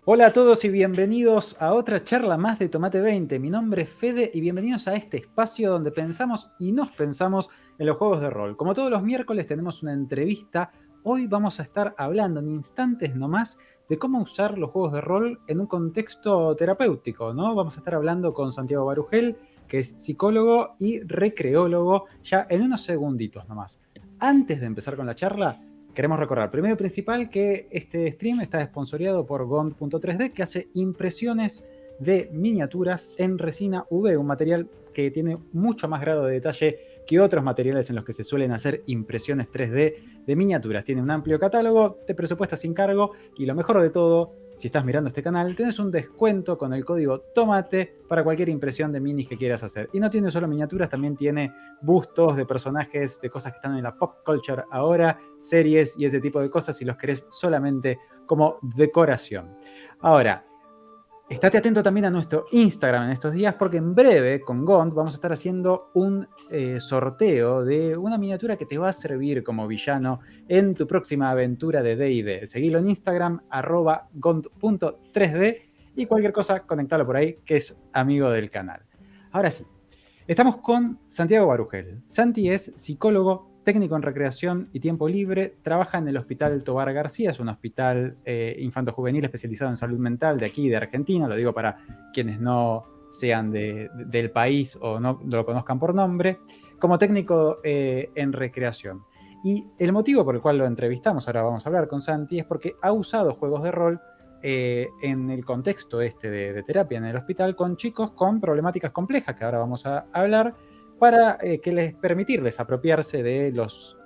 Hola a todos y bienvenidos a otra charla más de Tomate 20. Mi nombre es Fede y bienvenidos a este espacio donde pensamos y nos pensamos en los juegos de rol. Como todos los miércoles tenemos una entrevista. Hoy vamos a estar hablando en instantes nomás de cómo usar los juegos de rol en un contexto terapéutico, ¿no? Vamos a estar hablando con Santiago Barugel, que es psicólogo y recreólogo, ya en unos segunditos nomás. Antes de empezar con la charla, queremos recordar, primero y principal, que este stream está sponsoreado por Gond.3D, que hace impresiones de miniaturas en resina UV, un material que tiene mucho más grado de detalle que otros materiales en los que se suelen hacer impresiones 3D de miniaturas. Tiene un amplio catálogo, te presupuesta sin cargo y lo mejor de todo, si estás mirando este canal, tenés un descuento con el código TOMATE para cualquier impresión de minis que quieras hacer. Y no tiene solo miniaturas, también tiene bustos de personajes, de cosas que están en la pop culture ahora, series y ese tipo de cosas si los querés solamente como decoración. Ahora, estate atento también a nuestro Instagram en estos días porque en breve con Gond vamos a estar haciendo un sorteo de una miniatura que te va a servir como villano en tu próxima aventura de D&D. Seguilo en Instagram, @gond.3D y cualquier cosa, conectalo por ahí, que es amigo del canal. Ahora sí, estamos con Santiago Barugel. Santi es psicólogo, técnico en recreación y tiempo libre, trabaja en el Hospital Tobar García, es un hospital infanto-juvenil especializado en salud mental de aquí, de Argentina, lo digo para quienes no sean del país o no lo conozcan por nombre, como técnico en recreación. Y el motivo por el cual lo entrevistamos, ahora vamos a hablar con Santi, es porque ha usado juegos de rol en el contexto de terapia en el hospital con chicos con problemáticas complejas, que ahora vamos a hablar, para permitirles apropiarse de los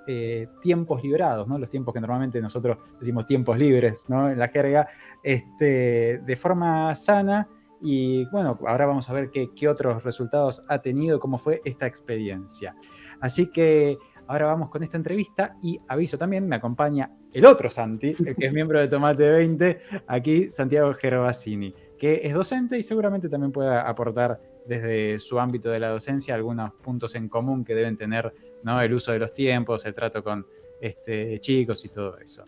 tiempos liberados, ¿no? Los tiempos que normalmente nosotros decimos tiempos libres, ¿no? En la jerga, de forma sana. Y bueno, ahora vamos a ver qué otros resultados ha tenido, cómo fue esta experiencia. Así que ahora vamos con esta entrevista y aviso también, me acompaña el otro Santi, el que es miembro de Tomate 20, aquí Santiago Gervasini, que es docente y seguramente también pueda aportar desde su ámbito de la docencia algunos puntos en común que deben tener, ¿no? El uso de los tiempos, el trato con chicos y todo eso.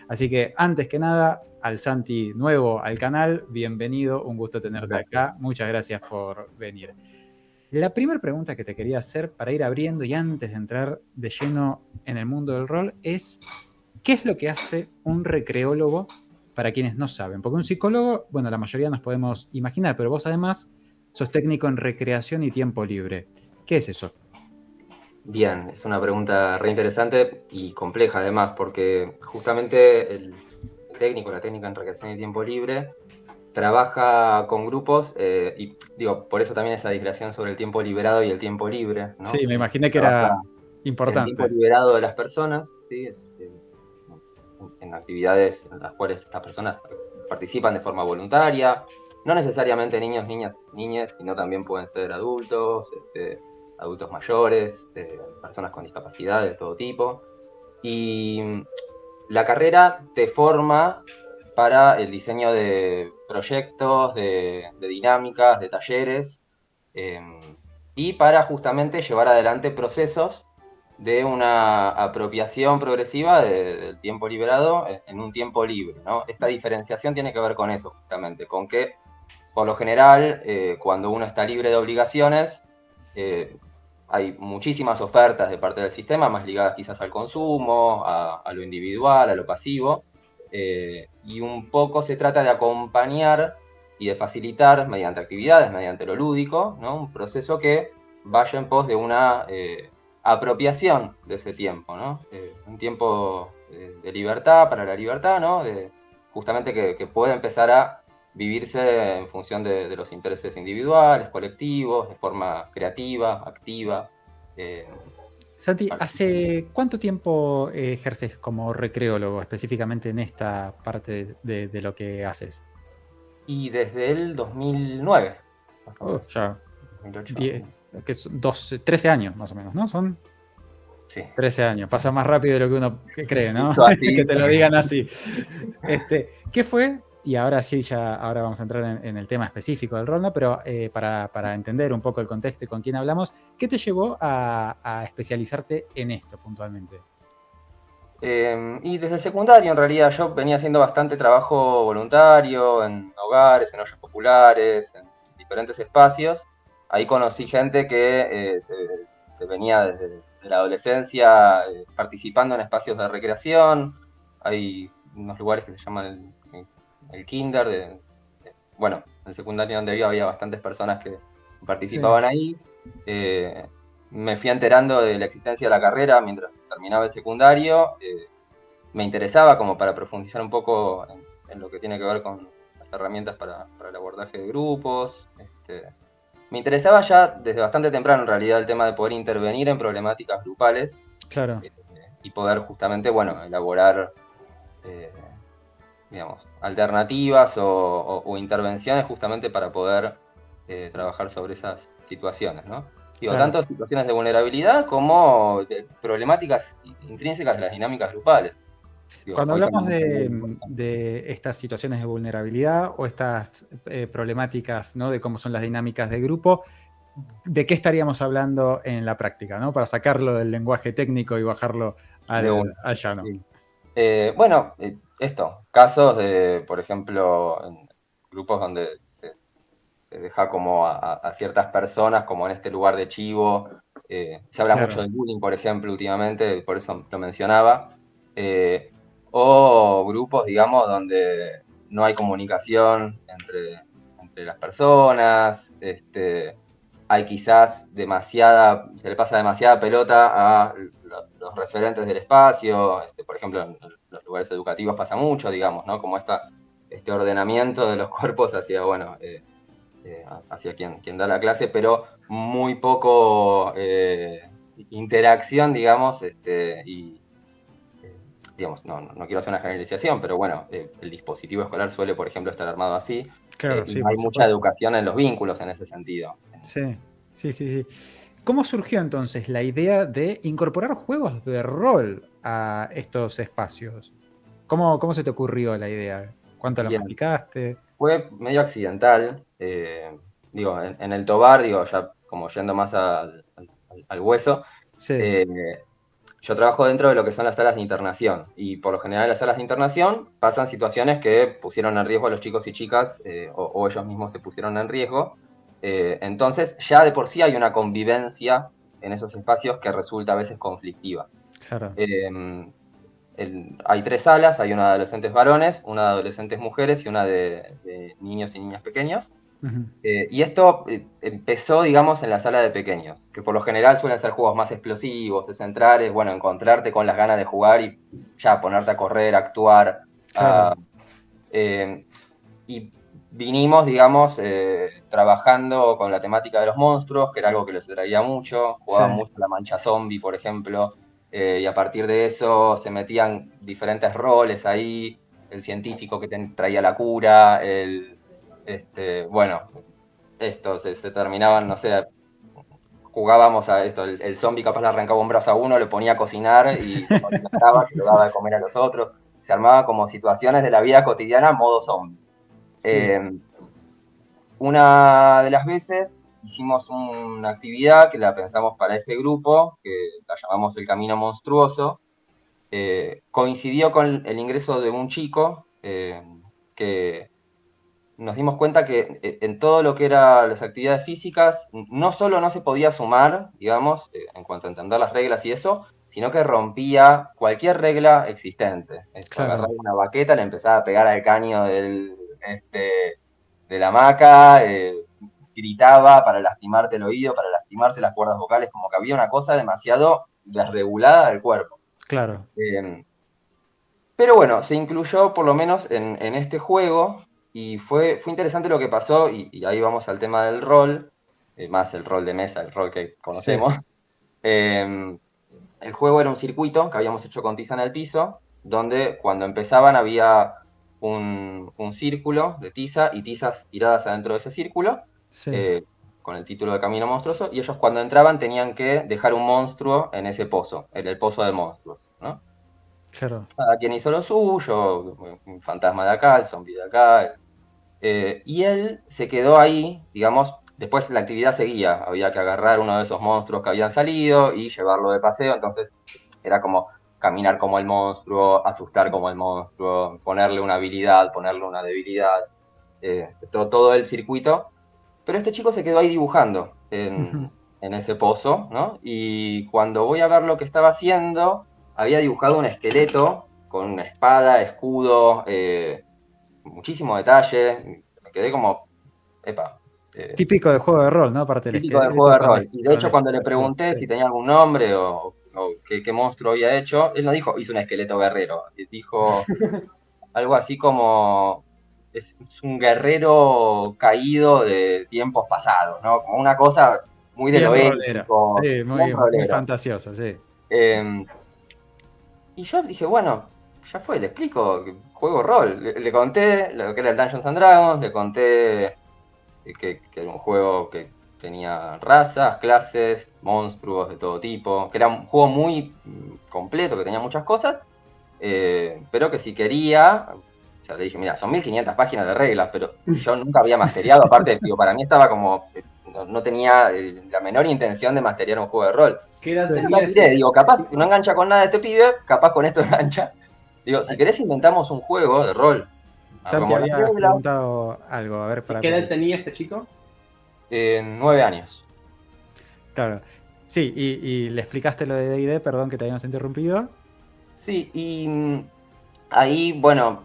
Así que antes que nada, al Santi nuevo al canal, bienvenido, un gusto tenerte acá, muchas gracias por venir. La primera pregunta que te quería hacer para ir abriendo y antes de entrar de lleno en el mundo del rol es, ¿qué es lo que hace un recreólogo para quienes no saben? Porque un psicólogo, bueno, la mayoría nos podemos imaginar, pero vos además sos técnico en recreación y tiempo libre. ¿Qué es eso? Bien, es una pregunta re interesante y compleja además, porque justamente el técnico, la técnica en recreación y tiempo libre, trabaja con grupos y digo, por eso también esa discreción sobre el tiempo liberado y el tiempo libre, ¿no? Sí, me imaginé que era importante. El tiempo liberado de las personas, ¿sí? En actividades en las cuales estas personas participan de forma voluntaria, no necesariamente niños, niñas, niñas, sino también pueden ser adultos, adultos mayores, personas con discapacidad de todo tipo. Y la carrera te forma para el diseño de proyectos, de dinámicas, de talleres, y para justamente llevar adelante procesos de una apropiación progresiva del tiempo liberado en un tiempo libre, ¿no? Esta diferenciación tiene que ver con eso, justamente, con que, por lo general, cuando uno está libre de obligaciones, hay muchísimas ofertas de parte del sistema, más ligadas quizás al consumo, a lo individual, a lo pasivo, y un poco se trata de acompañar y de facilitar, mediante actividades, mediante lo lúdico, ¿no? Un proceso que vaya en pos de una apropiación de ese tiempo, ¿no? Un tiempo de libertad para la libertad, ¿no? Justamente que pueda empezar a vivirse en función de los intereses individuales, colectivos, de forma creativa, activa. Santi, ¿hace cuánto tiempo ejerces como recreólogo, específicamente en esta parte de lo que haces? Y desde el 2009. Ya 2008. que son 13 años más o menos, ¿no? Son Sí. 13 años, pasa más rápido de lo que uno cree, ¿no? Así. Que te lo digan así. ¿Qué fue? Y ahora sí, ahora vamos a entrar en el tema específico del rol, ¿no? Pero para entender un poco el contexto y con quién hablamos, ¿qué te llevó a especializarte en esto puntualmente? Y desde el secundario, en realidad, yo venía haciendo bastante trabajo voluntario en hogares, en ollas populares, en diferentes espacios. Ahí conocí gente que se venía desde la adolescencia participando en espacios de recreación. Hay unos lugares que se llaman el Kinder. Bueno, en el secundario donde había bastantes personas que Sí. participaban ahí. Me fui enterando de la existencia de la carrera mientras terminaba el secundario. Me interesaba como para profundizar un poco en lo que tiene que ver con las herramientas para el abordaje de grupos. Me interesaba ya desde bastante temprano en realidad el tema de poder intervenir en problemáticas grupales Claro. y poder justamente, bueno, elaborar, eh, digamos, alternativas o intervenciones justamente para poder trabajar sobre esas situaciones, ¿no? Digo, Claro. tanto situaciones de vulnerabilidad como de problemáticas intrínsecas de las dinámicas grupales. Digo, Cuando hoy son hablamos mucho muy importantes. de estas situaciones de vulnerabilidad o estas problemáticas, ¿no? De cómo son las dinámicas de grupo, ¿de qué estaríamos hablando en la práctica, ¿no? Para sacarlo del lenguaje técnico y bajarlo De una. al llano. Sí. Bueno, casos de, por ejemplo, en grupos donde se deja como a ciertas personas, como en este lugar de chivo. Se habla mucho Claro, del bullying, por ejemplo, últimamente, por eso lo mencionaba. Eh, o grupos, digamos, donde no hay comunicación entre las personas. Hay quizás se le pasa demasiada pelota a los referentes del espacio. Por ejemplo, en los lugares educativos pasa mucho, digamos, ¿no? Como este ordenamiento de los cuerpos hacia, bueno, hacia quien da la clase, pero muy poco interacción, digamos, y digamos, no quiero hacer una generalización, pero bueno, el dispositivo escolar suele, por ejemplo, estar armado así, claro, y sí, no hay por mucha supuesto. educación en los vínculos en ese sentido. Sí, sí, sí, sí. ¿Cómo surgió entonces la idea de incorporar juegos de rol a estos espacios? ¿Cómo se te ocurrió la idea? ¿Cuánto la Bien, masticaste? fue medio accidental, digo, en el Tobar, digo, ya como yendo más al hueso. Sí, eh, Yo trabajo dentro de lo que son las salas de internación y por lo general en las salas de internación pasan situaciones que pusieron en riesgo a los chicos y chicas o ellos mismos se pusieron en riesgo. Entonces ya de por sí hay una convivencia en esos espacios que resulta a veces conflictiva. claro. Eh, Hay tres salas, hay una de adolescentes varones, una de adolescentes mujeres y una de niños y niñas pequeños. Ujú. Y esto empezó, digamos, en la sala de pequeños, que por lo general suelen ser juegos más explosivos, de centrar, es bueno, encontrarte con las ganas de jugar y ya ponerte a correr, a actuar. Claro, Eh, y vinimos, digamos, trabajando con la temática de los monstruos, que era algo que les traía mucho, sí, jugaban mucho la mancha zombie, por ejemplo, y a partir de eso se metían diferentes roles ahí, el científico que traía la cura, bueno, se terminaban, no sé, jugábamos a esto, el zombie capaz le arrancaba un brazo a uno, le ponía a cocinar y lo condimentaba, que lo daba de comer a los otros. Se armaba como situaciones de la vida cotidiana modo zombie. sí, Eh, una de las veces hicimos una actividad que la pensamos para ese grupo, que la llamamos el Camino Monstruoso. Coincidió con el ingreso de un chico que nos dimos cuenta que en todo lo que eran las actividades físicas, no solo no se podía sumar, digamos, en cuanto a entender las reglas y eso, sino que rompía cualquier regla existente. Esto, claro, agarraba una baqueta, le empezaba a pegar al caño de la hamaca, gritaba para lastimarte el oído, para lastimarse las cuerdas vocales, como que había una cosa demasiado desregulada del cuerpo. claro. Eh, pero bueno, se incluyó por lo menos en este juego y fue interesante lo que pasó y ahí vamos al tema del rol, más el rol de mesa, el rol que Sí, conocemos. Eh, el juego era un circuito que habíamos hecho con tiza en el piso, donde cuando empezaban había un círculo de tiza y tizas tiradas adentro de ese círculo, sí, eh, con el título de Camino Monstruoso, y ellos cuando entraban tenían que dejar un monstruo en ese pozo, en el pozo de monstruos, ¿no? claro. Cada quien hizo lo suyo, un fantasma de acá, el zombie de acá. Y él se quedó ahí, digamos, después la actividad seguía, había que agarrar uno de esos monstruos que habían salido y llevarlo de paseo, entonces era como caminar como el monstruo, asustar como el monstruo, ponerle una habilidad, ponerle una debilidad, todo el circuito. Pero este chico se quedó ahí dibujando en ese pozo, ¿no? Y cuando voy a ver lo que estaba haciendo, había dibujado un esqueleto con una espada, escudo, muchísimo detalle. Me quedé como, epa. Típico de juego de rol, ¿no? Aparte del Típico del juego esqueleto de con rol. Y de con hecho, cuando le pregunté sí. si tenía algún nombre o qué monstruo había hecho, él no dijo, hizo un esqueleto guerrero. Dijo algo así como, es un guerrero caído de tiempos pasados, ¿no? Como una cosa muy de lo Bien rolera. épico, Sí, bien muy rolero. fantasioso, sí. Y yo dije, bueno, ya fue, le explico, juego rol. Le conté lo que era el Dungeons and Dragons, le conté que era un juego que tenía razas, clases, monstruos de todo tipo, que era un juego muy completo, que tenía muchas cosas, pero que si quería, o sea, le dije, mira, son 1500 páginas de reglas, pero yo nunca había masteriado, aparte, digo, para mí estaba como, no tenía la menor intención de masteriar un juego de rol. ¿Qué edad Entonces tenía la tiré, digo, capaz chico? no engancha con nada este pibe, capaz con esto engancha. Digo, si querés inventamos un juego de rol. Santi Agarramos las había reglas, preguntado algo, a ver, para ¿Qué edad tenía este chico? 9 años. Claro. Sí, y le explicaste lo de D&D, perdón que te habíamos interrumpido. Sí, y ahí, bueno,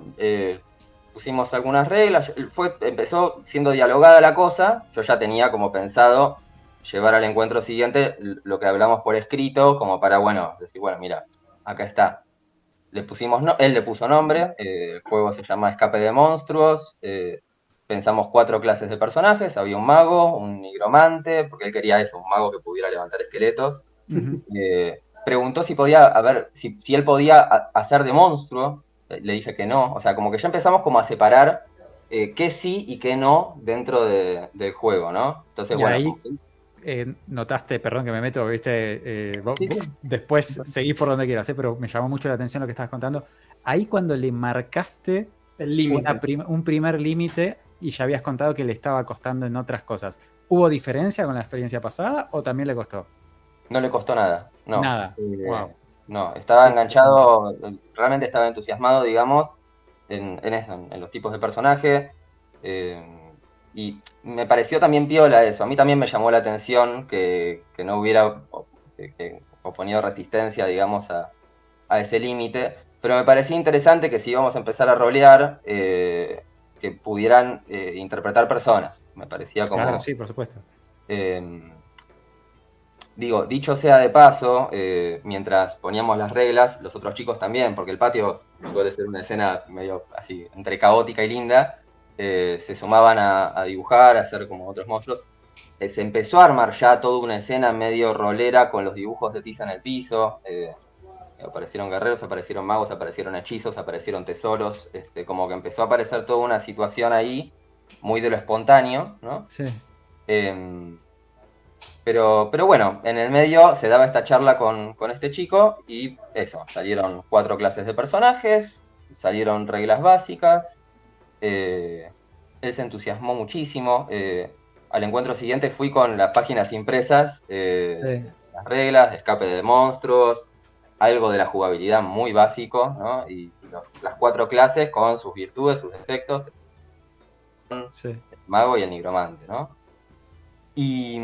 pusimos algunas reglas. Empezó siendo dialogada la cosa. Yo ya tenía como pensado llevar al encuentro siguiente lo que hablamos por escrito, como para, bueno, decir, bueno, mira, acá está. Él le puso nombre, el juego se llama Escape de Monstruos. Pensamos 4 clases de personajes. Había un mago, un nigromante, porque él quería eso, un mago que pudiera levantar esqueletos. Preguntó si podía, a ver, si él podía hacer de monstruo. Le dije que no. O sea, como que ya empezamos como a separar qué sí y qué no dentro del juego, ¿no? Entonces, Y bueno. ahí notaste, perdón que me meto, viste, Sí. después seguís por donde quieras, pero me llamó mucho la atención lo que estabas contando. Ahí cuando le marcaste El límite. un primer límite y ya habías contado que le estaba costando en otras cosas. ¿Hubo diferencia con la experiencia pasada o también le costó? No le costó nada, no. Nada. Wow. No, estaba enganchado, realmente estaba entusiasmado, digamos, en eso, en los tipos de personaje. Y me pareció también piola eso. A mí también me llamó la atención que no hubiera oponido resistencia, digamos, a ese límite. Pero me parecía interesante que si íbamos a empezar a rolear, que pudieran interpretar personas. Me parecía como... Claro, sí, por supuesto. Digo, dicho sea de paso, mientras poníamos las reglas, los otros chicos también, porque el patio suele ser una escena medio así, entre caótica y linda, se sumaban a dibujar, a hacer como otros monstruos. Se empezó a armar ya toda una escena medio rolera con los dibujos de tiza en el piso. Aparecieron guerreros, aparecieron magos, aparecieron hechizos, aparecieron tesoros. Como que empezó a aparecer toda una situación ahí, muy de lo espontáneo, ¿no? Sí. Pero bueno, en el medio se daba esta charla con este chico y eso, salieron 4 clases de personajes, salieron reglas básicas, él se entusiasmó muchísimo. Al encuentro siguiente fui con las páginas impresas, las reglas, escape de monstruos, algo de la jugabilidad muy básico, ¿no? Y las 4 clases con sus virtudes, sus defectos, el mago y el nigromante, ¿no? Y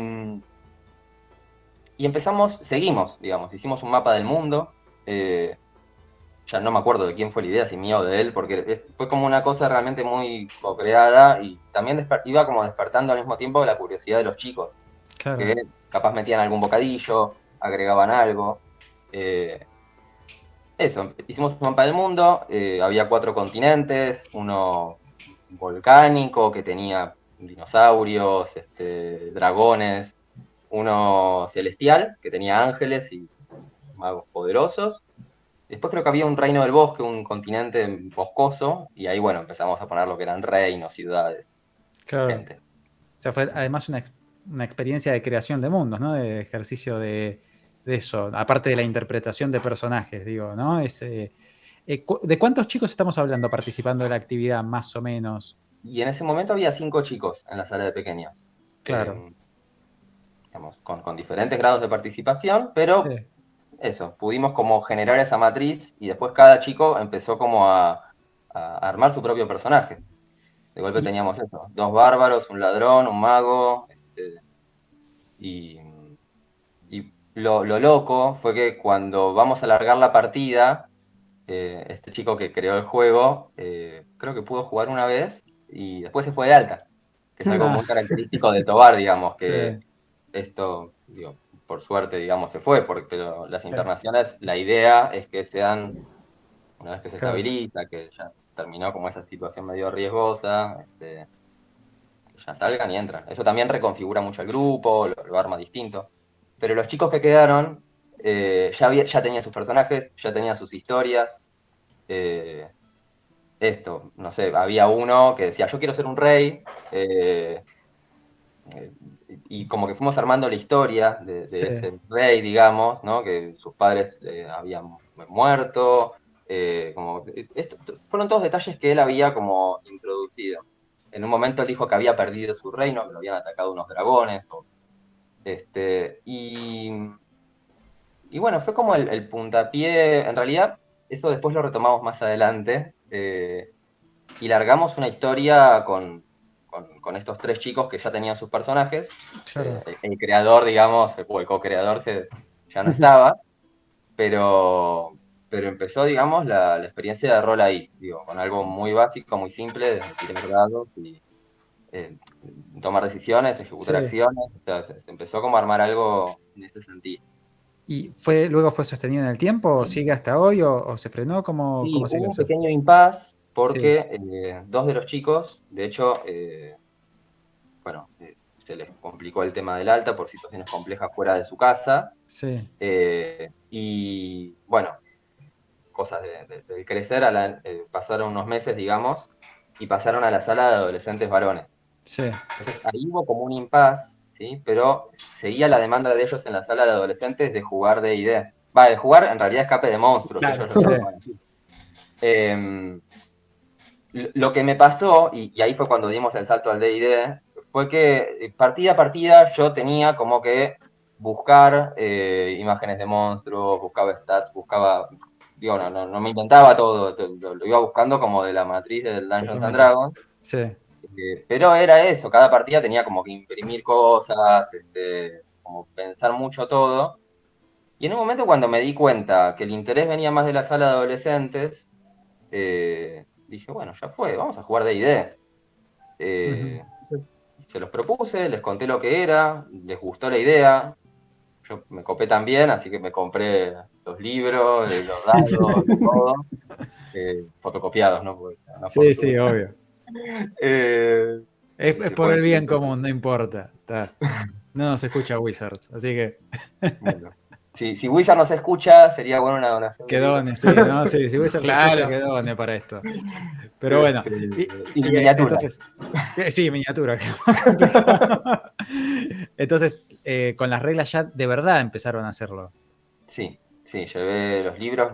seguimos, digamos, hicimos un mapa del mundo. Ya no me acuerdo de quién fue la idea, si mía o de él, porque fue como una cosa realmente muy co-creada y también iba como despertando al mismo tiempo la curiosidad de los chicos. Claro. Que capaz metían algún bocadillo, agregaban algo. Eso, hicimos un mapa del mundo, había 4 continentes, uno volcánico que tenía dinosaurios, dragones, uno celestial, que tenía ángeles y magos poderosos. Después creo que había un reino del bosque, un continente boscoso, y ahí, bueno, empezamos a poner lo que eran reinos, ciudades, claro. gente. O sea, fue además una experiencia de creación de mundos, ¿no? De ejercicio de eso, aparte de la interpretación de personajes, digo, ¿no? ¿De cuántos chicos estamos hablando participando de la actividad, más o menos? Y en ese momento había 5 chicos en la sala de pequeños. Claro. Digamos, con diferentes grados de participación, pero eso, pudimos como generar esa matriz y después cada chico empezó como a armar su propio personaje. De golpe teníamos eso, 2 bárbaros, un ladrón, un mago, y lo loco fue que cuando vamos a largar la partida, este chico que creó el juego, creo que pudo jugar una vez y después se fue de alta, que es algo muy característico de Tobar, digamos, que esto, digo, por suerte, digamos, se fue, porque las internaciones, la idea es que sean, una vez que se estabiliza, que ya terminó como esa situación medio riesgosa, que ya salgan y entran. Eso también reconfigura mucho el grupo, lo arma distinto. Pero los chicos que quedaron ya tenían sus personajes, ya tenían sus historias. No sé, había uno que decía, yo quiero ser un rey. Y como que fuimos armando la historia de ese rey, digamos, ¿no? Que sus padres habían muerto. Fueron todos detalles que él había como introducido. En un momento él dijo que había perdido su reino, que lo habían atacado unos dragones. Y bueno, fue como el puntapié. En realidad, eso después lo retomamos más adelante. Y largamos una historia con estos 3 chicos que ya tenían sus personajes. Claro. El creador, digamos, o el co-creador ya no estaba, pero empezó, digamos, la experiencia de rol ahí, digo, con algo muy básico, muy simple, de tirar dados y tomar decisiones, ejecutar acciones. O sea, se empezó como a armar algo en ese sentido. ¿Y luego fue sostenido en el tiempo? ¿O sigue hasta hoy? ¿O se frenó? ¿Cómo sigue hubo un eso? pequeño impasse porque 2 de los chicos, de hecho, se les complicó el tema del alta por situaciones complejas fuera de su casa. Sí. Y bueno, cosas del crecer, pasaron unos meses, digamos, y pasaron a la sala de adolescentes varones. Sí. Entonces ahí hubo como un impasse, ¿sí? Pero seguía la demanda de ellos en la sala de adolescentes de jugar D&D. De jugar en realidad Escape de Monstruos. Claro, ellos lo llamaban así. Lo que me pasó, y ahí fue cuando dimos el salto al D&D, fue que partida a partida yo tenía como que buscar imágenes de monstruos, buscaba stats, digo, no me inventaba todo, lo iba buscando como de la matriz del Dungeons and Dragons. Sí. Pero era eso, cada partida tenía como que imprimir cosas, como pensar mucho todo. Y en un momento cuando me di cuenta que el interés venía más de la sala de adolescentes, dije, bueno, ya fue, vamos a jugar D&D. Se los propuse, les conté lo que era, les gustó la idea. Yo me copé también, así que me compré los libros, los dados, todo. Fotocopiados, ¿no? Porque, sí, obvio. Es por el bien común, no importa. No nos escucha Wizards, así que... Bueno. Si Wizard nos escucha, sería bueno una donación. Que done, sí, ¿no? Sí, si Wizard escucha, que done para esto. Pero bueno. Y miniatura. Entonces, sí, miniatura. Entonces, con las reglas ya de verdad empezaron a hacerlo. Sí, llevé los libros,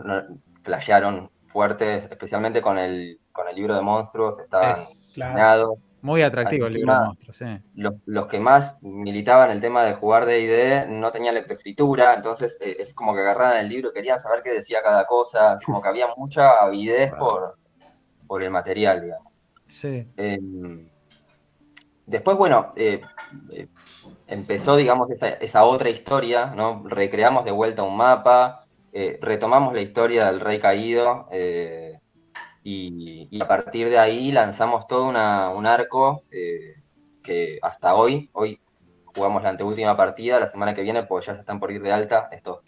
flashearon fuerte, especialmente con el libro de monstruos, estaban planeados. Muy atractivo el libro de monstruos, sí. Los que más militaban el tema de jugar D&D no tenían lectoescritura, entonces es como que agarraban el libro y querían saber qué decía cada cosa, como que había mucha avidez por el material, digamos. Sí. Después, bueno, empezó, digamos, esa otra historia, ¿no? Recreamos de vuelta un mapa, retomamos la historia del rey caído, y a partir de ahí lanzamos todo un arco que hasta hoy jugamos la anteúltima partida, la semana que viene, porque ya se están por ir de alta estos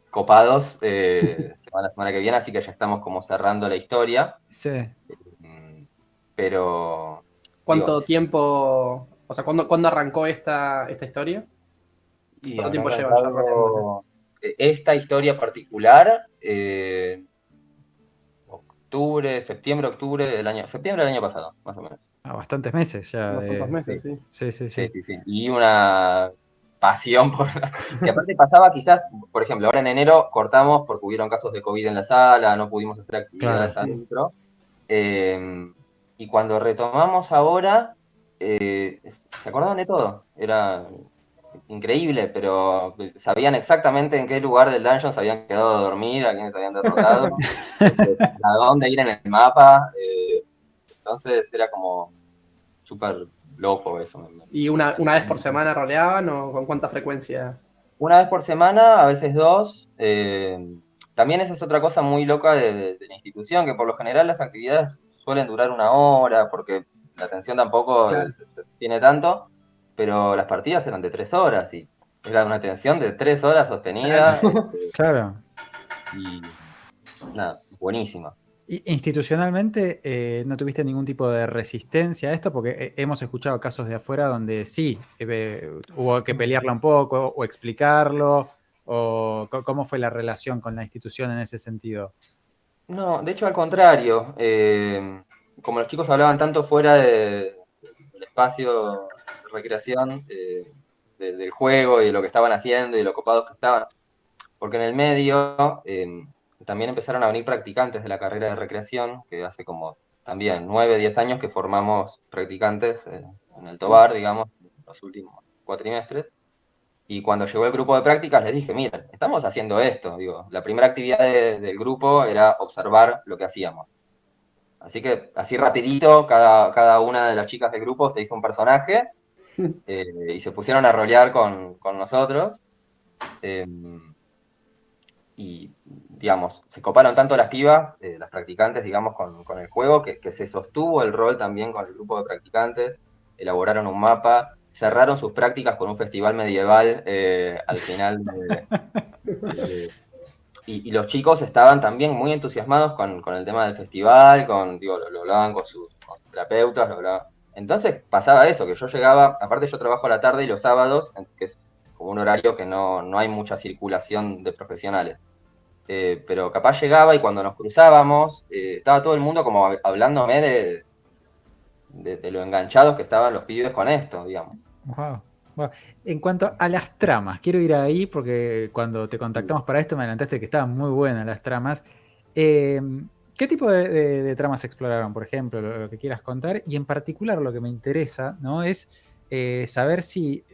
copados, se van la semana que viene, así que ya estamos como cerrando la historia. Sí. Pero... ¿Cuánto tiempo, o sea, cuándo arrancó esta historia? ¿Cuánto tiempo llevan ya roleando? Esta historia particular, septiembre del año pasado, más o menos. Bastantes meses ya. Bastantes meses, sí. Y una pasión por... que aparte pasaba quizás, por ejemplo, ahora en enero cortamos porque hubieron casos de COVID en la sala, no pudimos hacer actividades adentro. Y cuando retomamos ahora, se acordaban de todo. increíble, pero sabían exactamente en qué lugar del dungeon se habían quedado a dormir, a quiénes habían derrotado, a dónde ir en el mapa. Entonces era como súper loco eso. ¿Y una vez por semana roleaban o con cuánta frecuencia? Una vez por semana, a veces dos. También esa es otra cosa muy loca de la institución, que por lo general las actividades suelen durar 1 hora, porque la atención tampoco Claro. tiene tanto, pero las partidas eran de 3 horas y era una atención de 3 horas sostenida. Claro. Y nada, buenísima. Y institucionalmente, ¿no tuviste ningún tipo de resistencia a esto? Porque hemos escuchado casos de afuera donde sí, hubo que pelearla un poco o explicarlo, o cómo fue la relación con la institución en ese sentido. No, de hecho al contrario, como los chicos hablaban tanto fuera del espacio de recreación, del juego y de lo que estaban haciendo y de lo copados que estaban, porque en el medio también empezaron a venir practicantes de la carrera de recreación, que hace como también 9, 10 años que formamos practicantes en el Tobar, digamos, los últimos cuatrimestres. Y cuando llegó el grupo de prácticas les dije, miren, estamos haciendo esto. Digo, la primera actividad del grupo era observar lo que hacíamos. Así que así rapidito, cada una de las chicas del grupo se hizo un personaje y se pusieron a rolear con nosotros. Y, digamos, se coparon tanto las pibas, las practicantes, digamos, con el juego, que se sostuvo el rol también con el grupo de practicantes, elaboraron un mapa, cerraron sus prácticas con un festival medieval al final y los chicos estaban también muy entusiasmados con el tema del festival, digo, lo hablaban con sus terapeutas, lo hablaban. Entonces pasaba eso, que yo llegaba, aparte yo trabajo a la tarde y los sábados, que es como un horario que no hay mucha circulación de profesionales. Pero capaz llegaba y cuando nos cruzábamos, estaba todo el mundo como hablándome de lo enganchados que estaban los pibes con esto, digamos. Wow. Wow. En cuanto a las tramas, quiero ir ahí porque cuando te contactamos para esto me adelantaste que estaban muy buenas las tramas. ¿Qué tipo de tramas exploraron, por ejemplo, lo que quieras contar? Y en particular lo que me interesa, ¿no? Es saber si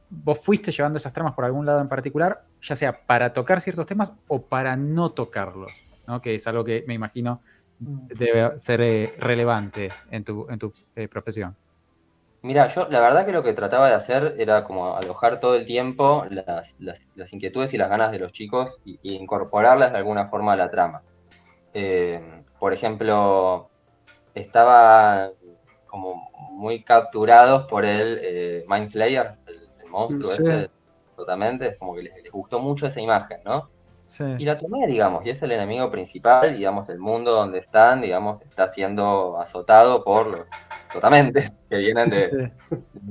vos fuiste llevando esas tramas por algún lado en particular, ya sea para tocar ciertos temas o para no tocarlos, ¿no? Que es algo que me imagino debe ser relevante en tu profesión. Mira, yo la verdad que lo que trataba de hacer era como alojar todo el tiempo las inquietudes y las ganas de los chicos y incorporarlas de alguna forma a la trama. Por ejemplo, estaba como muy capturados por el Mind Flayer, el monstruo Sí. totalmente, es como que les gustó mucho esa imagen, ¿no? Sí. Y la tomé, digamos, y es el enemigo principal, digamos, el mundo donde están, digamos, está siendo azotado por los totamentes que vienen de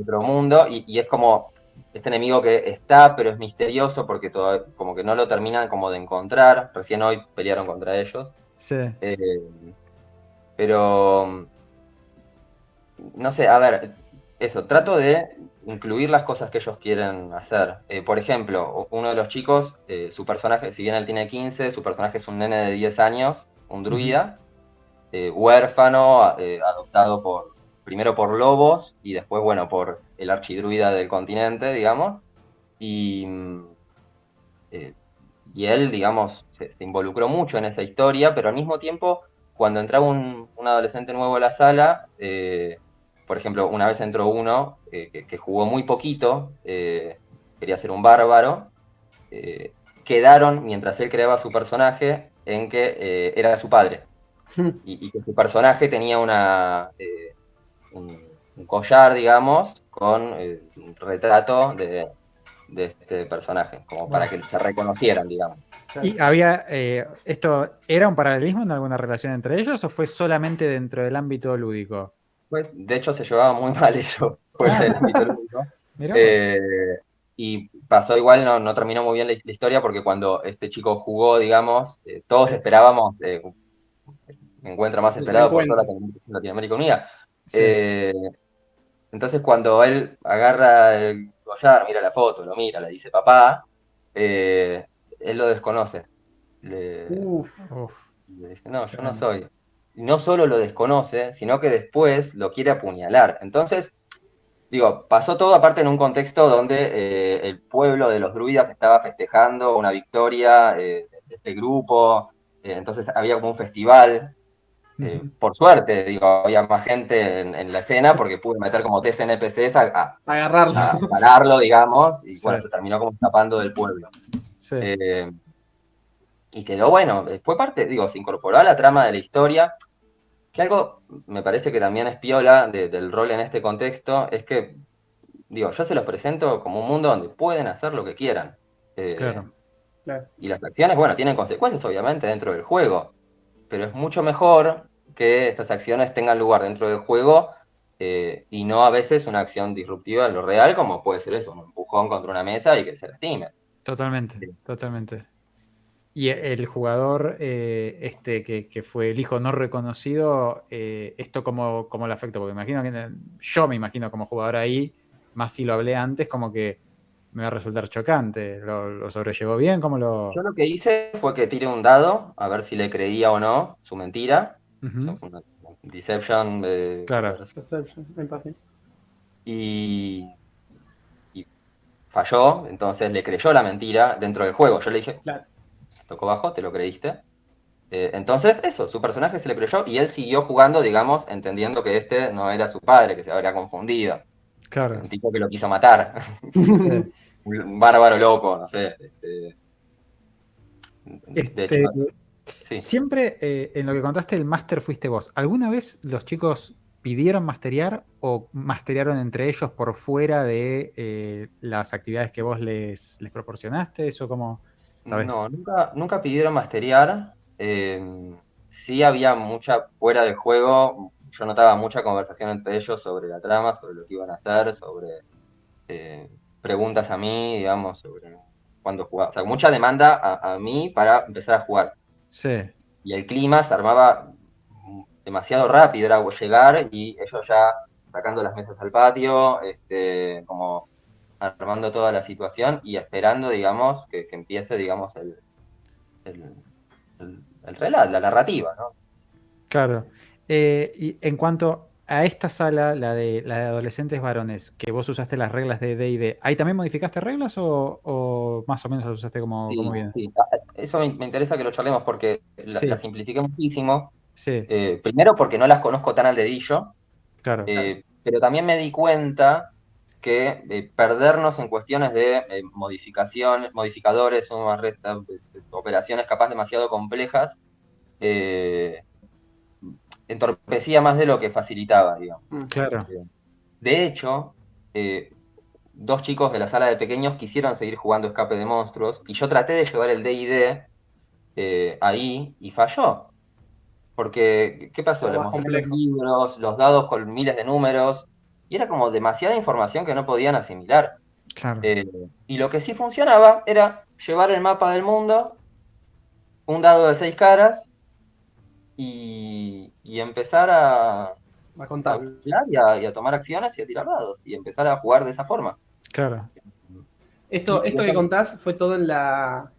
otro mundo, y es como este enemigo que está, pero es misterioso porque como que no lo terminan como de encontrar, recién hoy pelearon contra ellos. Sí. Pero, no sé, a ver, eso, trato de incluir las cosas que ellos quieren hacer. Por ejemplo, uno de los chicos, su personaje, si bien él tiene 15, su personaje es un nene de 10 años, un druida, huérfano, adoptado primero por lobos y después, bueno, por el archidruida del continente, digamos. Y él, digamos, se involucró mucho en esa historia, pero al mismo tiempo, cuando entraba un adolescente nuevo a la sala, por ejemplo, una vez entró uno que jugó muy poquito, quería ser un bárbaro, quedaron, mientras él creaba su personaje, en que era su padre. Y que su personaje tenía un collar, digamos, con un retrato de este personaje, como para que se reconocieran, digamos. ¿Y había esto era un paralelismo en alguna relación entre ellos o fue solamente dentro del ámbito lúdico? Pues, de hecho, se llevaba muy mal ellos fuera del ámbito lúdico. Y pasó igual, no terminó muy bien la historia, porque cuando este chico jugó, digamos, todos esperábamos el encuentro más esperado por toda Latinoamérica Unida. Entonces, cuando él agarra el collar, mira la foto, lo mira, le dice papá, él lo desconoce. Le dice, no, yo no soy. Y no solo lo desconoce, sino que después lo quiere apuñalar. Entonces, Digo, pasó todo aparte en un contexto donde el pueblo de los druidas estaba festejando una victoria de este grupo, entonces había como un festival. Por suerte, digo, había más gente en la escena porque pude meter como 3 NPCs Agarrarlo. a pararlo, digamos, y bueno, Sí. se terminó como escapando del pueblo. Sí. Y quedó bueno, fue parte, digo, se incorporó a la trama de la historia, que algo me parece que también es piola del rol en este contexto, es que, digo, yo se los presento como un mundo donde pueden hacer lo que quieran. Claro. Y las acciones, bueno, tienen consecuencias obviamente dentro del juego, pero es mucho mejor que estas acciones tengan lugar dentro del juego y no a veces una acción disruptiva en lo real, como puede ser eso, un empujón contra una mesa y que se lastime. Totalmente, Sí. totalmente. Y el jugador que fue el hijo no reconocido, ¿esto cómo le afectó? Porque imagino que yo me imagino como jugador ahí, más si lo hablé antes, como que me va a resultar chocante. ¿Lo sobrellevó bien? ¿Cómo lo...? Yo lo que hice fue que tiré un dado a ver si le creía o no su mentira. Ujú. Una Deception, Claro. Perception, empathy. y falló, entonces le creyó la mentira dentro del juego. Yo le dije, Claro. tocó bajo, te lo creíste. Entonces, eso, su personaje se le creyó y él siguió jugando, digamos, entendiendo que este no era su padre, que se habría confundido. Claro. Un tipo que lo quiso matar. Un bárbaro loco, no sé. De hecho, sí. Siempre en lo que contaste el máster fuiste vos. ¿Alguna vez los chicos pidieron masterear o masterearon entre ellos por fuera de las actividades que vos les proporcionaste? ¿Eso cómo sabes? No, nunca pidieron masterear. Sí había mucha fuera del juego. Yo notaba mucha conversación entre ellos sobre la trama, sobre lo que iban a hacer, sobre preguntas a mí, digamos, sobre cuándo jugar. O sea, mucha demanda a mí para empezar a jugar. Sí. Y el clima se armaba demasiado rápido, era llegar y ellos ya sacando las mesas al patio, como armando toda la situación y esperando, digamos, que empiece, digamos, el relato, la narrativa, ¿no? Claro. Y en cuanto a esta sala, la de adolescentes varones, que vos usaste las reglas de D&D, ¿ahí también modificaste reglas o más o menos las usaste como viene? Sí. Eso me interesa que lo charlemos porque Sí, la simplifiqué muchísimo. sí, Primero porque no las conozco tan al dedillo, claro. pero también me di cuenta que perdernos en cuestiones de modificadores, sumas, restas, operaciones capaz demasiado complejas, entorpecía más de lo que facilitaba, digamos. Claro. De hecho, 2 chicos de la sala de pequeños quisieron seguir jugando Escape de Monstruos y yo traté de llevar el D&D ahí y falló. Porque, ¿qué pasó? Todo Les más mostré los complejo. libros, los dados con miles de números, y era como demasiada información que no podían asimilar. Claro. Y lo que sí funcionaba era llevar el mapa del mundo, un dado de 6 caras, y empezar a contar. tirar y a tomar acciones y a tirar dados, y empezar a jugar de esa forma. Claro. Esto que contás fue todo en la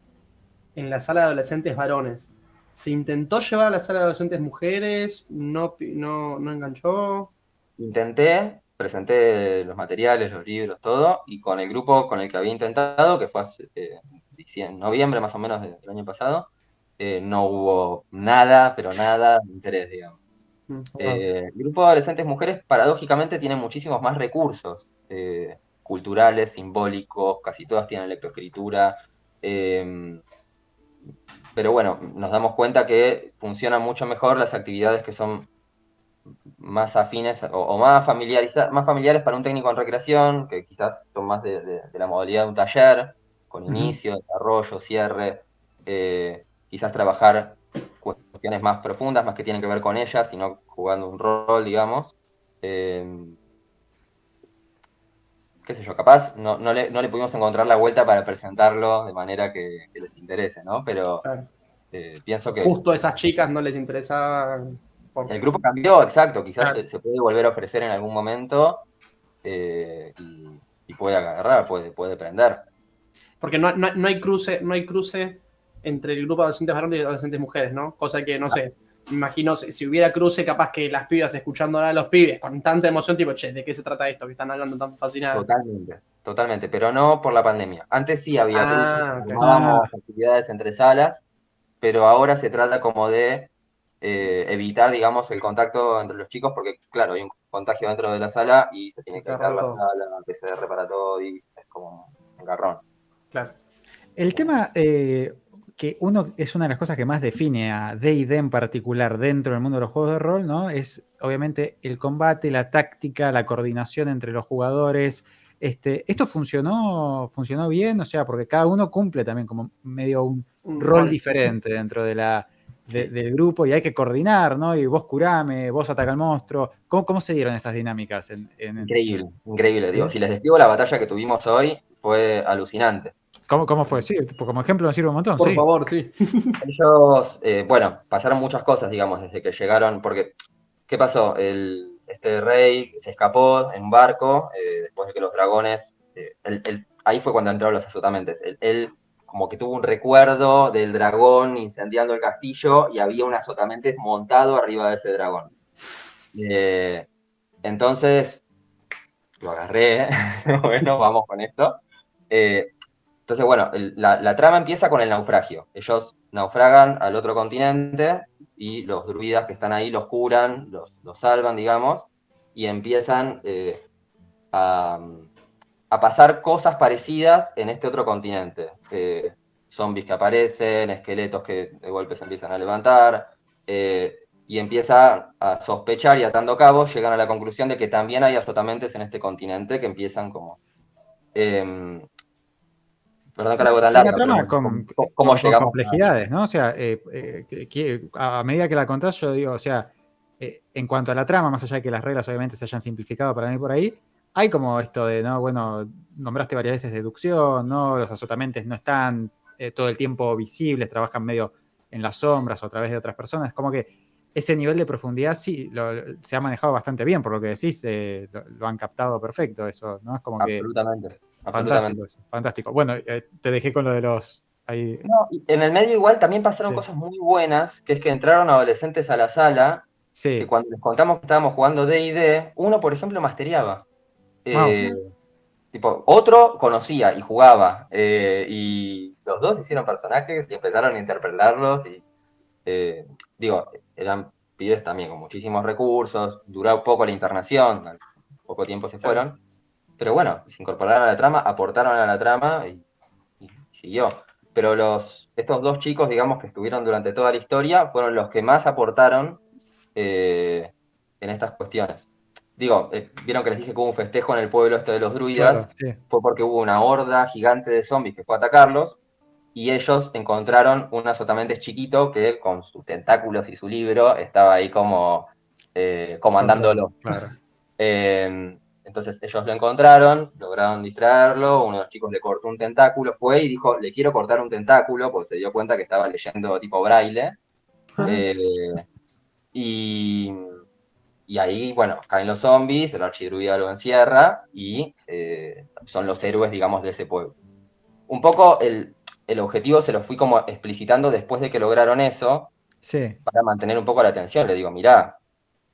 sala de adolescentes varones. ¿Se intentó llevar a la sala de adolescentes mujeres? ¿No enganchó? Intenté, presenté los materiales, los libros, todo, y con el grupo con el que había intentado, que fue en noviembre más o menos del año pasado, no hubo nada, pero nada de interés, digamos. El grupo de adolescentes mujeres, paradójicamente, tiene muchísimos más recursos culturales, simbólicos, casi todas tienen lectoescritura, pero bueno, nos damos cuenta que funcionan mucho mejor las actividades que son más afines o más familiares para un técnico en recreación, que quizás son más de la modalidad de un taller, con inicio, desarrollo, cierre, quizás trabajar cuestiones más profundas, más que tienen que ver con ellas, sino jugando un rol, digamos. Qué sé yo, capaz no le pudimos encontrar la vuelta para presentarlo de manera que les interese, ¿no? Pero Claro. pienso que Justo a esas chicas no les interesaba. el grupo cambió, exacto, quizás Claro. se puede volver a ofrecer en algún momento y puede agarrar, puede prender. Porque no hay cruce entre el grupo de adolescentes varones y adolescentes mujeres, ¿no? Cosa que, no sé, me imagino, si hubiera cruce, capaz que las pibas escuchando a los pibes con tanta emoción, tipo, che, ¿de qué se trata esto? Que están hablando tan fascinados. Totalmente, pero no por la pandemia. Antes sí había cruces, Ok. armábamos actividades entre salas, pero ahora se trata como de evitar, digamos, el contacto entre los chicos, porque, claro, hay un contagio dentro de la sala y se tiene que aislar la Todo. sala, PCR para todo y es como un garrón. Claro. El tema que es una de las cosas que más define a D&D en particular dentro del mundo de los juegos de rol, ¿no? Es obviamente el combate, la táctica, la coordinación entre los jugadores. ¿Esto funcionó bien? O sea, porque cada uno cumple también como medio un rol diferente dentro del grupo y hay que coordinar, ¿no? Y vos curame, vos ataca al monstruo. ¿Cómo se dieron esas dinámicas? Increíble, digo. Si les describo la batalla que tuvimos hoy, fue alucinante. ¿Cómo fue? Sí, como ejemplo nos sirve un montón. Por favor, sí. Ellos, bueno, pasaron muchas cosas, digamos, desde que llegaron, porque, ¿qué pasó? Este rey se escapó en un barco, después de que los dragones, ahí fue cuando entraron los azotamentes. Él como que tuvo un recuerdo del dragón incendiando el castillo y había un azotamentes montado arriba de ese dragón. Entonces, lo agarré, bueno, vamos con esto. Entonces, bueno, la trama empieza con el naufragio. Ellos naufragan al otro continente y los druidas que están ahí los curan, los salvan, digamos, y empiezan a pasar cosas parecidas en este otro continente. Zombies que aparecen, esqueletos que de golpe se empiezan a levantar, y empieza a sospechar y atando cabos, llegan a la conclusión de que también hay azotamentes en este continente que empian como... Perdón que la hago tan larga, trama pero con llegamos complejidades, ¿no? O sea, a medida que la contás, yo digo, o sea, en cuanto a la trama, más allá de que las reglas obviamente se hayan simplificado para mí por ahí, hay como esto de, ¿no? Bueno, nombraste varias veces deducción, ¿no? Los azotamentes no están todo el tiempo visibles, trabajan medio en las sombras o a través de otras personas, como que ese nivel de profundidad sí se ha manejado bastante bien, por lo que decís, lo han captado perfecto eso, ¿no? Es como absolutamente. Fantástico eso, fantástico. Bueno, te dejé con lo de los... Ahí... No, en el medio igual también pasaron cosas muy buenas, que es que entraron adolescentes a la sala, que cuando les contamos que estábamos jugando D&D, uno, por ejemplo, mastereaba. Tipo, otro conocía y jugaba, y los dos hicieron personajes y empezaron a interpretarlos y, digo, eran pibes también con muchísimos recursos, duró poco la internación, al poco tiempo se fueron, pero bueno, se incorporaron a la trama, aportaron a la trama y siguió. Pero estos dos chicos, digamos, que estuvieron durante toda la historia, fueron los que más aportaron en estas cuestiones. Digo, vieron que les dije que hubo un festejo en el pueblo este de los druidas, claro, sí. fue porque hubo una horda gigante de zombies que fue a atacarlos, y ellos encontraron un azotamentes chiquito que con sus tentáculos y su libro estaba ahí como comandándolo. Claro. Entonces ellos lo encontraron, lograron distraerlo, uno de los chicos le cortó un tentáculo, fue y dijo, le quiero cortar un tentáculo, porque se dio cuenta que estaba leyendo tipo braille. Y ahí, bueno, caen los zombies, el archidruida lo encierra y son los héroes, digamos, de ese pueblo. Un poco el objetivo se lo fui como explicitando después de que lograron eso, para mantener un poco la atención. Le digo, mirá,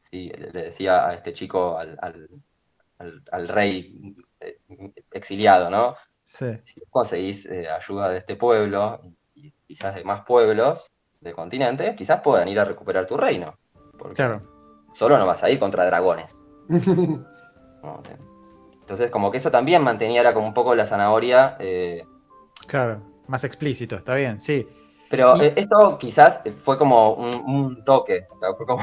sí, le decía a este chico, al rey exiliado, ¿no? Sí. Si conseguís ayuda de este pueblo y quizás de más pueblos del continente, quizás puedan ir a recuperar tu reino. Claro. Solo no vas a ir contra dragones. ¿No? Entonces, como que eso también mantenía, era como un poco la zanahoria. Claro, más explícito, está bien, sí. Pero esto quizás fue como un toque. O sea, fue como.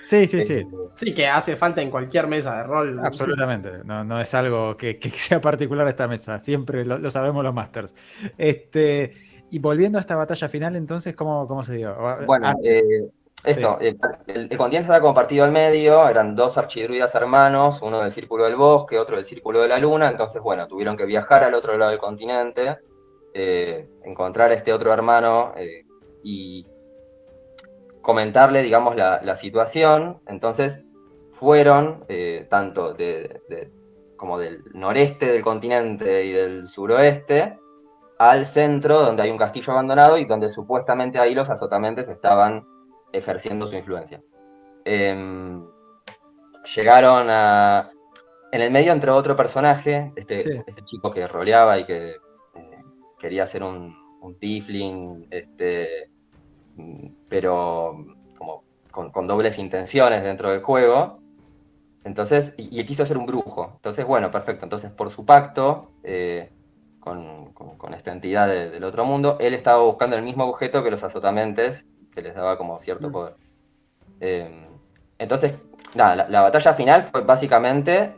Sí. Sí, que hace falta en cualquier mesa de rol. Absolutamente. No es algo que sea particular a esta mesa. Siempre lo sabemos los masters. Y volviendo a esta batalla final, entonces, ¿cómo se dio? Bueno, el continente estaba compartido al medio, eran dos archidruidas hermanos, uno del Círculo del Bosque, otro del Círculo de la Luna, entonces, bueno, tuvieron que viajar al otro lado del continente, encontrar a este otro hermano y comentarle, digamos, la situación. Entonces, fueron tanto como del noreste del continente y del suroeste, al centro, donde hay un castillo abandonado y donde supuestamente ahí los azotamentes estaban ejerciendo su influencia. Llegaron a... En el medio entró otro personaje, este chico que roleaba y que quería ser un tiefling, pero como con dobles intenciones dentro del juego. Entonces, y quiso ser un brujo. Entonces, bueno, perfecto. Entonces, por su pacto con esta entidad del otro mundo, él estaba buscando el mismo objeto que los azotamentes, que les daba como cierto poder. Entonces, nada, la batalla final fue básicamente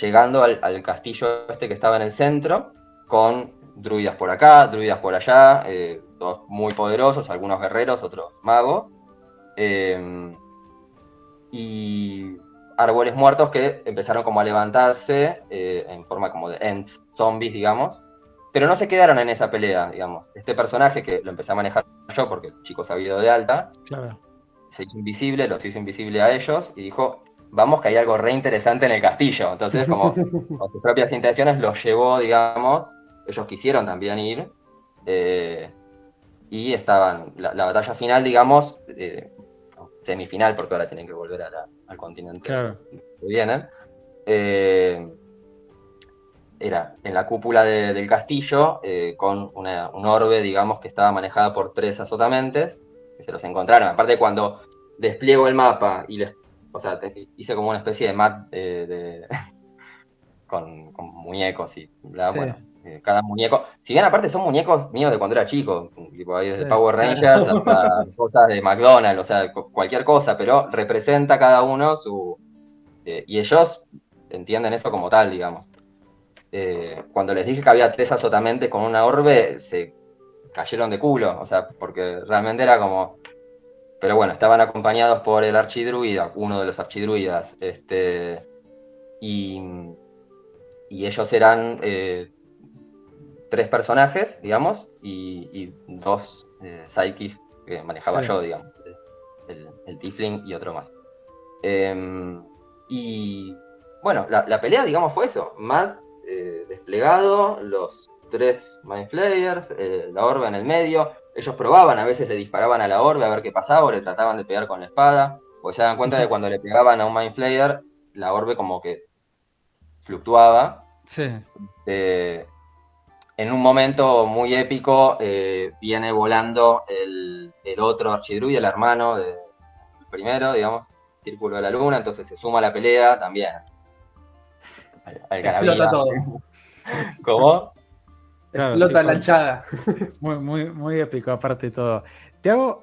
llegando al castillo que estaba en el centro, con druidas por acá, druidas por allá, todos muy poderosos, algunos guerreros, otros magos. Y árboles muertos que empezaron como a levantarse en forma como de ents, zombies, digamos, pero no se quedaron en esa pelea, digamos. Este personaje, que lo empecé a manejar yo porque el chico se había ido de alta, claro, se hizo invisible, los hizo invisible a ellos y dijo, vamos que hay algo re interesante en el castillo. Entonces, como con sus propias intenciones, los llevó, digamos, ellos quisieron también ir, y estaban, la batalla final, digamos, semifinal, porque ahora tienen que volver al continente claro, que vienen, era en la cúpula del castillo, con un orbe, digamos, que estaba manejada por 3 azotamentes, que se los encontraron. Aparte, cuando despliego el mapa y hice como una especie de map con muñecos y bla, sí, bueno, cada muñeco, si bien aparte son muñecos míos de cuando era chico, tipo ahí desde sí, Power Rangers hasta cosas de McDonald's, o sea, cualquier cosa, pero representa cada uno su... y ellos entienden eso como tal, digamos. Cuando les dije que había 3 azotamentes con una orbe, se cayeron de culo, o sea, porque realmente era como... Pero bueno, estaban acompañados por el archidruida, uno de los archidruidas, y ellos eran 3 personajes, digamos, y 2 sidekicks que manejaba yo, digamos, el tiefling y otro más. Y bueno, la pelea, digamos, fue eso, Matt desplegado, los 3 Mind Flayers, la orbe en el medio. Ellos probaban, a veces le disparaban a la orbe a ver qué pasaba, o le trataban de pegar con la espada, porque se dan cuenta de que cuando le pegaban a un Mind Flayer, la orbe como que fluctuaba. sí. En un momento muy épico, viene volando el otro archidruid, el hermano del primero, digamos, Círculo de la Luna, entonces se suma a la pelea también. Explota todo. ¿Cómo? Claro, Explota sí, la hinchada. muy, muy, muy épico, aparte de todo. Te hago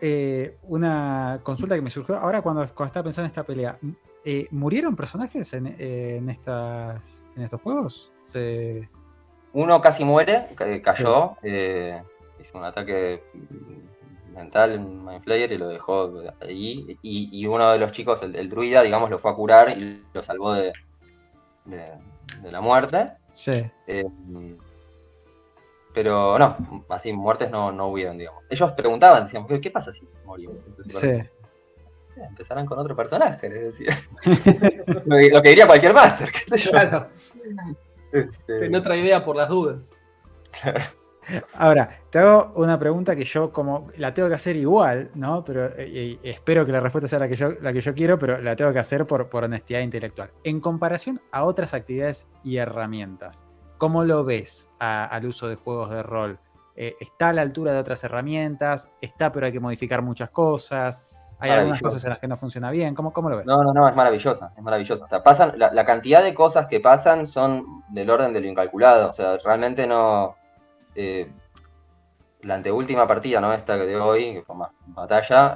una consulta que me surgió ahora cuando estaba pensando en esta pelea. ¿Murieron personajes en estos juegos? Uno casi muere, cayó, hizo un ataque mental en Mind Flayer y lo dejó ahí. Y uno de los chicos, el druida, digamos, lo fue a curar y lo salvó de la muerte. Sí. Pero no, así muertes no hubieron, digamos. Ellos preguntaban, decían, ¿qué pasa si morimos? Sí. Empezarán con otro personaje, les decía. Lo que diría cualquier máster, qué sé yo. Claro. Ten otra idea por las dudas. Claro. Ahora, te hago una pregunta que yo como la tengo que hacer igual, ¿no? Pero espero que la respuesta sea la que yo quiero, pero la tengo que hacer por honestidad intelectual. En comparación a otras actividades y herramientas, ¿cómo lo ves al uso de juegos de rol? ¿Está a la altura de otras herramientas? ¿Está, pero hay que modificar muchas cosas? ¿Hay algunas cosas en las que no funciona bien? ¿Cómo lo ves? No, es maravillosa, es maravillosa. O sea, pasan, la cantidad de cosas que pasan son del orden de lo incalculado. O sea, realmente no... la anteúltima partida, ¿no? Esta de hoy, que fue más batalla,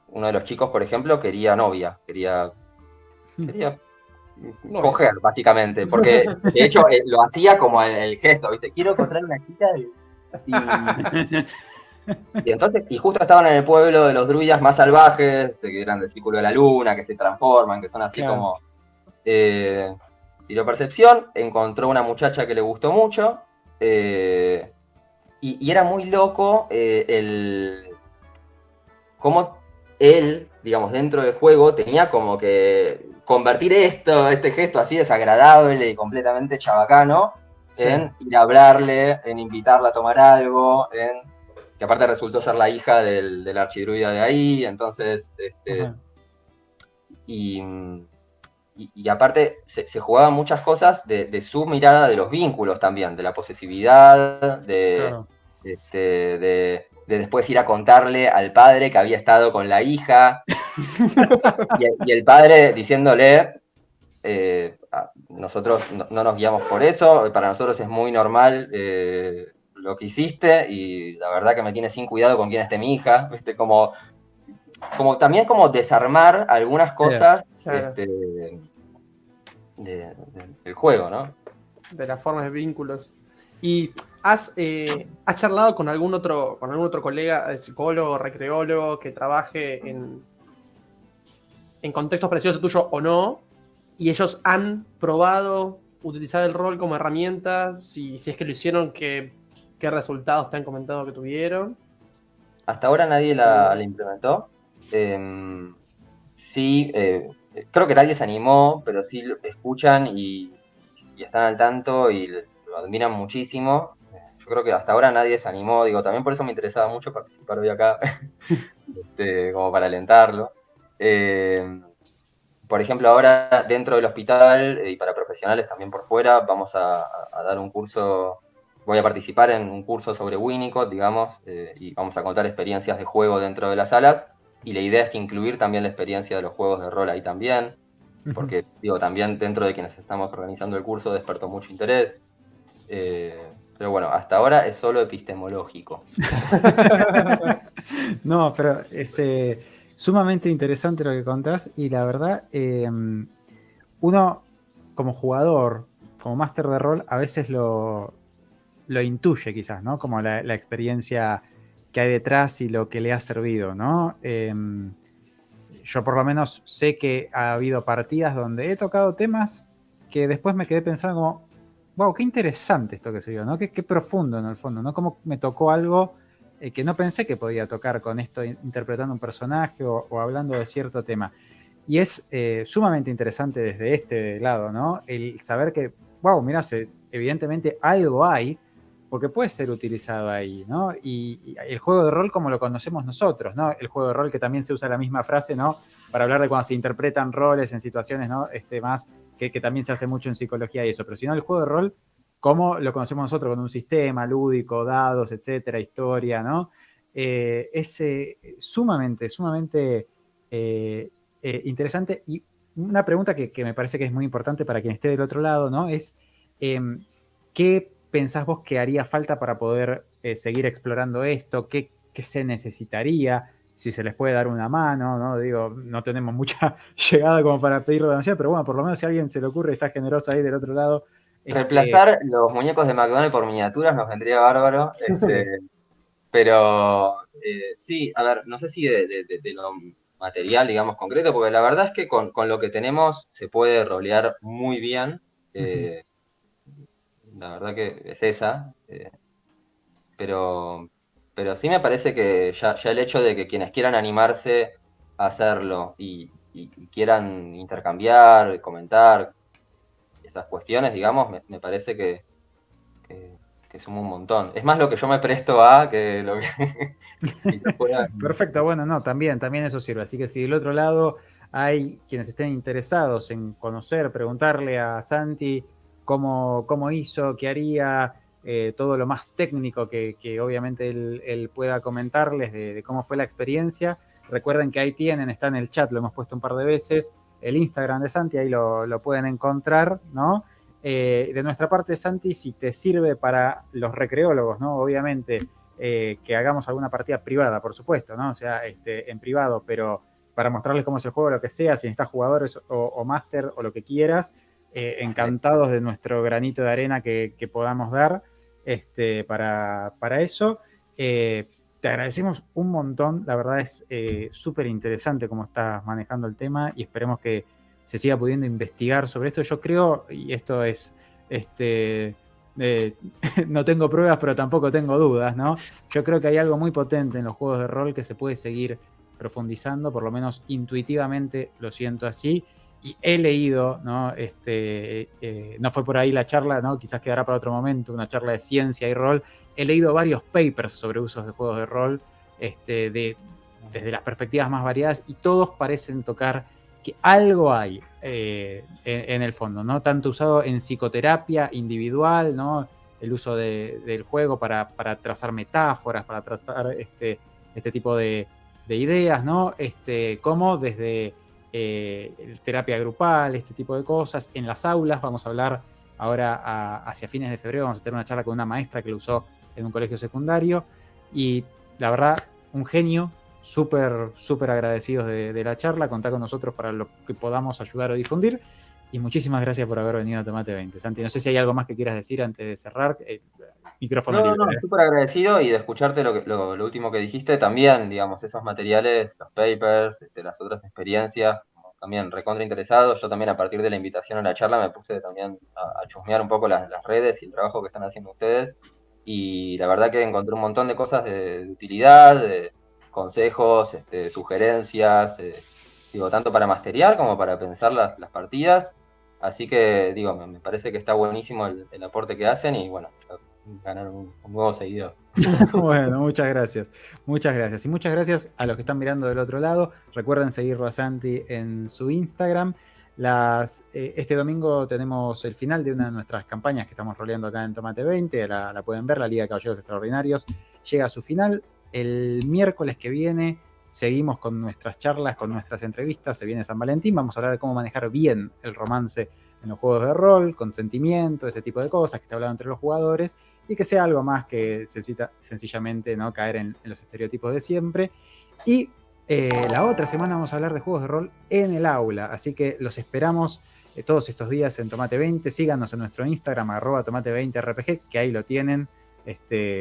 uno de los chicos, por ejemplo, quería novia, quería coger, básicamente, porque de hecho lo hacía como el gesto, ¿viste? Quiero encontrar una chica y entonces, y justo estaban en el pueblo de los druidas más salvajes, que eran del Círculo de la Luna, que se transforman, que son así como... tiró percepción, encontró una muchacha que le gustó mucho, y era muy loco cómo él, digamos, dentro del juego tenía como que convertir este gesto así desagradable y completamente chabacano, en ir a hablarle, en invitarla a tomar algo, en que aparte resultó ser la hija del archidruida de ahí, entonces, y aparte se jugaban muchas cosas de su mirada de los vínculos también, de la posesividad, Claro. de después ir a contarle al padre que había estado con la hija, y el padre diciéndole, nosotros no nos guiamos por eso, para nosotros es muy normal lo que hiciste, y la verdad que me tiene sin cuidado con quién esté mi hija, ¿viste? Como también como desarmar algunas cosas claro. del juego, ¿no? De las formas de vínculos. ¿Y has charlado con algún otro colega, psicólogo, recreólogo, que trabaje en contextos parecidos al tuyo o no? ¿Y ellos han probado utilizar el rol como herramienta? Si es que lo hicieron, ¿qué resultados te han comentado que tuvieron? Hasta ahora nadie la implementó. Sí, creo que nadie se animó, pero sí escuchan y están al tanto y lo admiran muchísimo. Yo creo que hasta ahora nadie se animó, digo, también por eso me interesaba mucho participar hoy acá, como para alentarlo. Por ejemplo, ahora dentro del hospital y para profesionales también por fuera, vamos a dar un curso, voy a participar en un curso sobre Winnicott, digamos, y vamos a contar experiencias de juego dentro de las salas, y la idea es incluir también la experiencia de los juegos de rol ahí también, porque digo, también dentro de quienes estamos organizando el curso despertó mucho interés. Pero bueno, hasta ahora es solo epistemológico. No, pero es sumamente interesante lo que contás, y la verdad, uno como jugador, como máster de rol, a veces lo intuye quizás, ¿no? Como la experiencia que hay detrás y lo que le ha servido, ¿no? Yo por lo menos sé que ha habido partidas donde he tocado temas que después me quedé pensando como, wow, qué interesante esto que se dio, ¿no? Qué profundo en el fondo, ¿no? Cómo me tocó algo que no pensé que podía tocar con esto, interpretando un personaje o hablando de cierto tema. Y es sumamente interesante desde este lado, ¿no? El saber que, wow, mirá, evidentemente algo hay, porque puede ser utilizado ahí, ¿no? Y el juego de rol como lo conocemos nosotros, ¿no? El juego de rol que también se usa la misma frase, ¿no? Para hablar de cuando se interpretan roles en situaciones, ¿no? Más que también se hace mucho en psicología y eso, pero si no, el juego de rol como lo conocemos nosotros, con un sistema lúdico, dados, etcétera, historia, ¿no? Es sumamente interesante. Y una pregunta que me parece que es muy importante para quien esté del otro lado, ¿no? Es, ¿qué pensás vos que haría falta para poder seguir explorando esto? ¿Qué se necesitaría? Si se les puede dar una mano, ¿no? Digo, no tenemos mucha llegada como para pedir donación, pero bueno, por lo menos si a alguien se le ocurre y está generoso ahí del otro lado. Reemplazar los muñecos de McDonald's por miniaturas nos vendría bárbaro. Pero sí, a ver, no sé si de lo material, digamos, concreto, porque la verdad es que con lo que tenemos se puede rolear muy bien. La verdad que es esa. Pero sí me parece que ya el hecho de que quienes quieran animarse a hacerlo y quieran intercambiar, comentar estas cuestiones, digamos, me parece que suma un montón. Es más lo que yo me presto a que lo que pueda... Perfecto, bueno, no, también eso sirve. Así que si del otro lado hay quienes estén interesados en conocer, preguntarle a Santi cómo hizo, qué haría, todo lo más técnico que obviamente él pueda comentarles de cómo fue la experiencia. Recuerden que ahí está en el chat, lo hemos puesto un par de veces, el Instagram de Santi, ahí lo pueden encontrar, ¿no? De nuestra parte, Santi, si te sirve para los recreólogos, ¿no? Obviamente, que hagamos alguna partida privada, por supuesto, ¿no? O sea, en privado, pero para mostrarles cómo se juega, lo que sea, si necesitas jugadores o máster o lo que quieras, encantados de nuestro granito de arena que podamos dar para eso. Te agradecemos un montón, la verdad es súper interesante cómo estás manejando el tema y esperemos que se siga pudiendo investigar sobre esto. Yo creo, y esto es, no tengo pruebas, pero tampoco tengo dudas, ¿no? Yo creo que hay algo muy potente en los juegos de rol que se puede seguir profundizando, por lo menos intuitivamente lo siento así, y he leído, ¿no? No fue por ahí la charla, ¿no? Quizás quedará para otro momento, una charla de ciencia y rol. He leído varios papers sobre usos de juegos de rol, desde las perspectivas más variadas, y todos parecen tocar que algo hay en el fondo, ¿no? Tanto usado en psicoterapia individual, ¿no? El uso del juego para trazar metáforas, para trazar este tipo de ideas, ¿no? Como desde terapia grupal, este tipo de cosas. En las aulas vamos a hablar ahora hacia fines de febrero, vamos a tener una charla con una maestra que lo usó en un colegio secundario, y la verdad, un genio, súper agradecidos de la charla. Contá con nosotros para lo que podamos ayudar o difundir, y muchísimas gracias por haber venido a Tomate 20. Santi, no sé si hay algo más que quieras decir antes de cerrar. Micrófono libre. No, súper agradecido, y de escucharte lo último que dijiste también, digamos, esos materiales, los papers, las otras experiencias, también recontra interesado. Yo también, a partir de la invitación a la charla, me puse también a chusmear un poco las redes y el trabajo que están haciendo ustedes, y la verdad que encontré un montón de cosas de utilidad, de consejos, sugerencias, digo, tanto para masteriar como para pensar las partidas. Así que, digo, me parece que está buenísimo el aporte que hacen, y bueno, ganar un nuevo seguidor. Bueno, muchas gracias. Muchas gracias. Y muchas gracias a los que están mirando del otro lado. Recuerden seguirlo a Santi en su Instagram. Este domingo tenemos el final de una de nuestras campañas que estamos roleando acá en Tomate 20. La pueden ver, la Liga de Caballeros Extraordinarios llega a su final. El miércoles que viene seguimos con nuestras charlas, con nuestras entrevistas. Se viene San Valentín. Vamos a hablar de cómo manejar bien el romance en los juegos de rol, consentimiento, ese tipo de cosas que está hablando entre los jugadores, y que sea algo más que sencillamente no caer en los estereotipos de siempre. Y la otra semana vamos a hablar de juegos de rol en el aula, así que los esperamos todos estos días en Tomate 20. Síganos en nuestro Instagram, @tomate20rpg, que ahí lo tienen,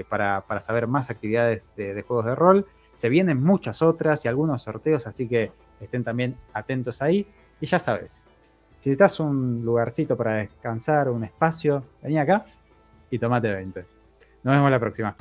para saber más actividades de juegos de rol. Se vienen muchas otras y algunos sorteos, así que estén también atentos ahí. Y ya sabes, si necesitas un lugarcito para descansar, un espacio, vení acá y Tomate 20. Nos vemos la próxima.